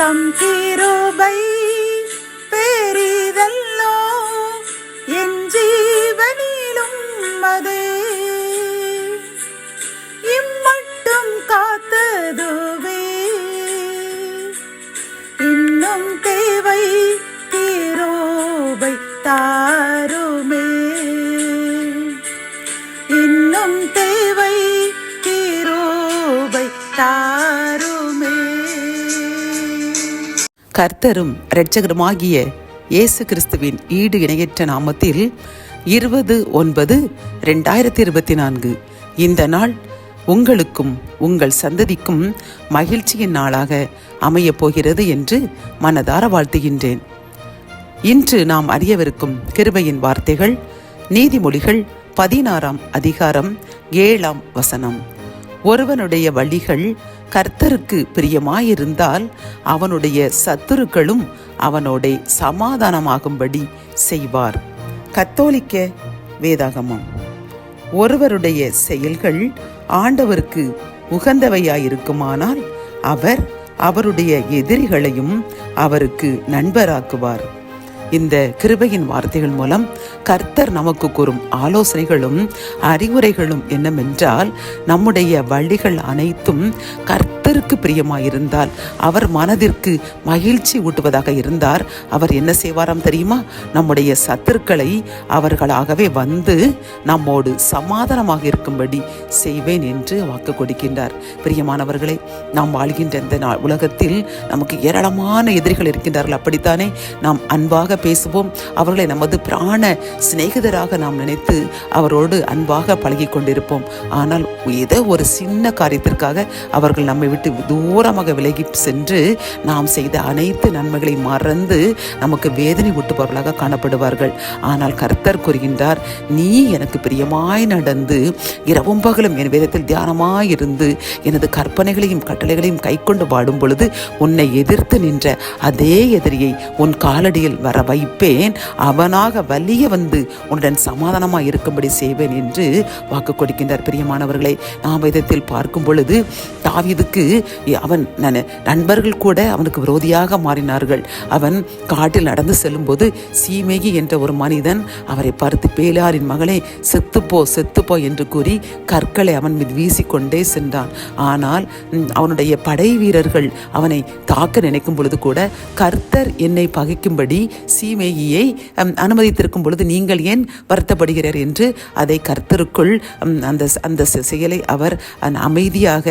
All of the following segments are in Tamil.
தம் கிருபை பெரிதல்லோ, என் ஜீவனிலும் அதே இம்மட்டும் காத்ததுவே. இன்னும் தேவை கிருபை தாருமே, இன்னும் தேவை கிருபை தாருமே. கர்த்தரும் இரட்சகருமாகிய இயேசு கிறிஸ்துவின் ஈடு இணையற்ற நாமத்தில் 20/9/2024 இந்த நாள் உங்களுக்கும் உங்கள் சந்ததிக்கும் மகிழ்ச்சியின் நாளாக அமையப் போகிறது என்று மனதார வாழ்த்துகின்றேன். இன்று நாம் அறியவிருக்கும் கிருபையின் வார்த்தைகள் நீதிமொழிகள் 16ஆம் அதிகாரம் 7ஆம் வசனம். ஒருவனுடைய வழிகள் கர்த்தருக்கு பிரியமாயிருந்தால் அவனுடைய சத்துருக்களும் அவனோட சமாதானமாகும்படி செய்வார். கத்தோலிக்க வேதாகமம். ஒருவருடைய செயல்கள் ஆண்டவருக்கு உகந்தவையாயிருக்குமானால் அவர் அவருடைய எதிரிகளையும் அவருக்கு நண்பராக்குவார். இந்த கிருபையின் வார்த்தைகள் மூலம் கர்த்தர் நமக்கு கூறும் ஆலோசனைகளும் அறிவுரைகளும் என்னவென்றால், நம்முடைய வழிகள் அனைத்தும் கர்த்தருக்கு பிரியமாயிருந்தால், அவர் மனதிற்கு மகிழ்ச்சி ஊட்டுவதாக இருந்தார், அவர் என்ன செய்வாராம் தெரியுமா? நம்முடைய சத்துருக்களை அவர்களாகவே வந்து நம்மோடு சமாதானமாக இருக்கும்படி செய்வேன் என்று வாக்கு கொடுக்கின்றார். பிரியமானவர்களே, நாம் வாழ்கின்ற இந்த உலகத்தில் நமக்கு ஏராளமான எதிரிகள் இருக்கின்றார்கள். அப்படித்தானே? நாம் அன்பாக பேசுவோம், அவர்களை நமது பிராண சிநேகிதராக நாம் நினைத்து அவரோடு அன்பாக பழகி கொண்டிருப்போம். ஆனால் ஏதோ ஒரு சின்ன காரியத்திற்காக அவர்கள் நம்மை விட்டு தூரமாக விலகி சென்று நாம் செய்த அனைத்து நன்மைகளை மறந்து நமக்கு வேதனை ஊட்டுபவர்களாக காணப்படுவார்கள். ஆனால் கர்த்தர் கூறுகின்றார், நீ எனக்கு பிரியமாய் நடந்து இரவும் பகலும் என் வேதத்தில் தியானமாயிருந்து எனது கற்பனைகளையும் கட்டளைகளையும் கை கொண்டு வாடும் பொழுது உன்னை எதிர்த்து நின்ற அதே எதிரியை உன் காலடியில் வர வைப்பேன், அவனாக வலிய வந்து உன்னுடன் சமாதானமாக இருக்கும்படி செய்வேன் என்று வாக்கு கொடுக்கின்றார். பிரியமானவர்களை, நாம் வேதத்தில் பார்க்கும் பொழுது தாவீதுக்கு அவன் நண்பர்கள் கூட அவனுக்கு விரோதியாக மாறினார்கள். அவன் காட்டில் நடந்து செல்லும் போது சீமேகி என்ற ஒரு மனிதன் அவரை பார்த்து, பேலாரின் மகளே, செத்துப்போ என்று கூறி கற்களை அவன் மீது வீசிக்கொண்டே சென்றான். ஆனால் அவனுடைய படை வீரர்கள் அவனை தாக்க நினைக்கும் பொழுது கூட கர்த்தர் என்னை பகைக்கும்படி சீமேகியை அனுமதித்திருக்கும் பொழுது நீங்கள் ஏன் வருத்தப்படுகிறார் என்று அதை கர்த்தருக்குள் அந்த செயலை அவர் அமைதியாக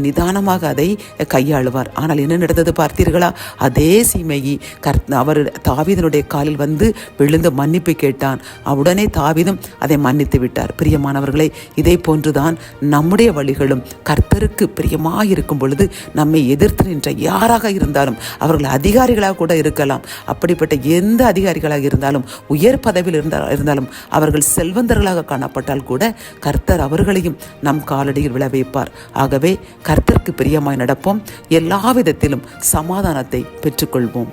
நிதானமாக அதை கையாளுவார். ஆனால் என்ன நடந்தது பார்த்தீர்களா? அதே சீமேகி அவர் தாவீதனுடைய காலில் வந்து விழுந்து மன்னிப்பு கேட்டான். உடனே தாவீதும் அதை மன்னித்து விட்டார். பிரியமானவர்களே, இதை போன்றுதான் நம்முடைய வழிகளும் கர்த்தருக்கு பிரியமாயிருக்கும் பொழுது நம்மை எதிர்த்து நின்ற யாராக இருந்தாலும், அவர்கள் அதிகாரிகளாக கூட இருக்கலாம், அப்படிப்பட்ட எந்த அதிகாரிகளாக இருந்தாலும், உயர் பதவியில் இருந்தாலும், அவர்கள் செல்வந்தர்களாக காணப்பட்டால் கூட கர்த்தர் அவர்களையும் நம் காலடியில் விழ வைப்பார். ஆகவே கர்த்தருக்கு பிரியமாய் நடப்போம், எல்லா விதத்திலும் சமாதானத்தை பெற்றுக்கொள்வோம்.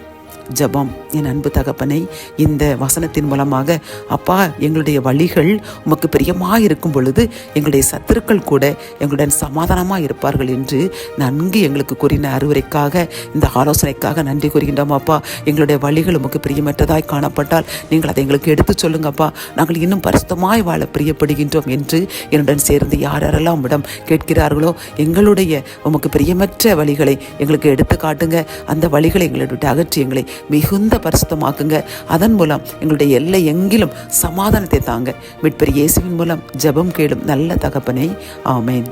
ஜெபம். என் அன்பு தகப்பனை, இந்த வசனத்தின் மூலமாக அப்பா, எங்களுடைய வழிகள் உமக்கு பிரியமாக இருக்கும் பொழுது எங்களுடைய சத்துருக்கள் கூட எங்களுடன் சமாதானமாக இருப்பார்கள் என்று நன்கு எங்களுக்கு கூறின அறிவுரைக்காக, இந்த ஆலோசனைக்காக நன்றி கூறுகின்றோம். அப்பா, எங்களுடைய வழிகள் உமக்கு பிரியமற்றதாய் காணப்பட்டால் நீங்கள் அதை எங்களுக்கு எடுத்து சொல்லுங்கப்பா. நாங்கள் இன்னும் பரிசுத்தமாய் வாழ பிரியப்படுகின்றோம் என்று என்னுடன் சேர்ந்து யாரெல்லாம் உம்மிடம் கேட்கிறார்களோ எங்களுடைய உமக்கு பிரியமற்ற வழிகளை எங்களுக்கு எடுத்து காட்டுங்க. அந்த வழிகளை எங்களை விட்டு அகற்றி எங்களை மிகுந்த பரிசுத்தமாக்குங்க. அதன் மூலம் எங்களுடைய எல்லை எங்கிலும் சமாதானத்தை தாங்க. மீட்பர் இயேசுவின் மூலம் ஜெபம் கேளும் நல்ல தகப்பனே, ஆமேன்.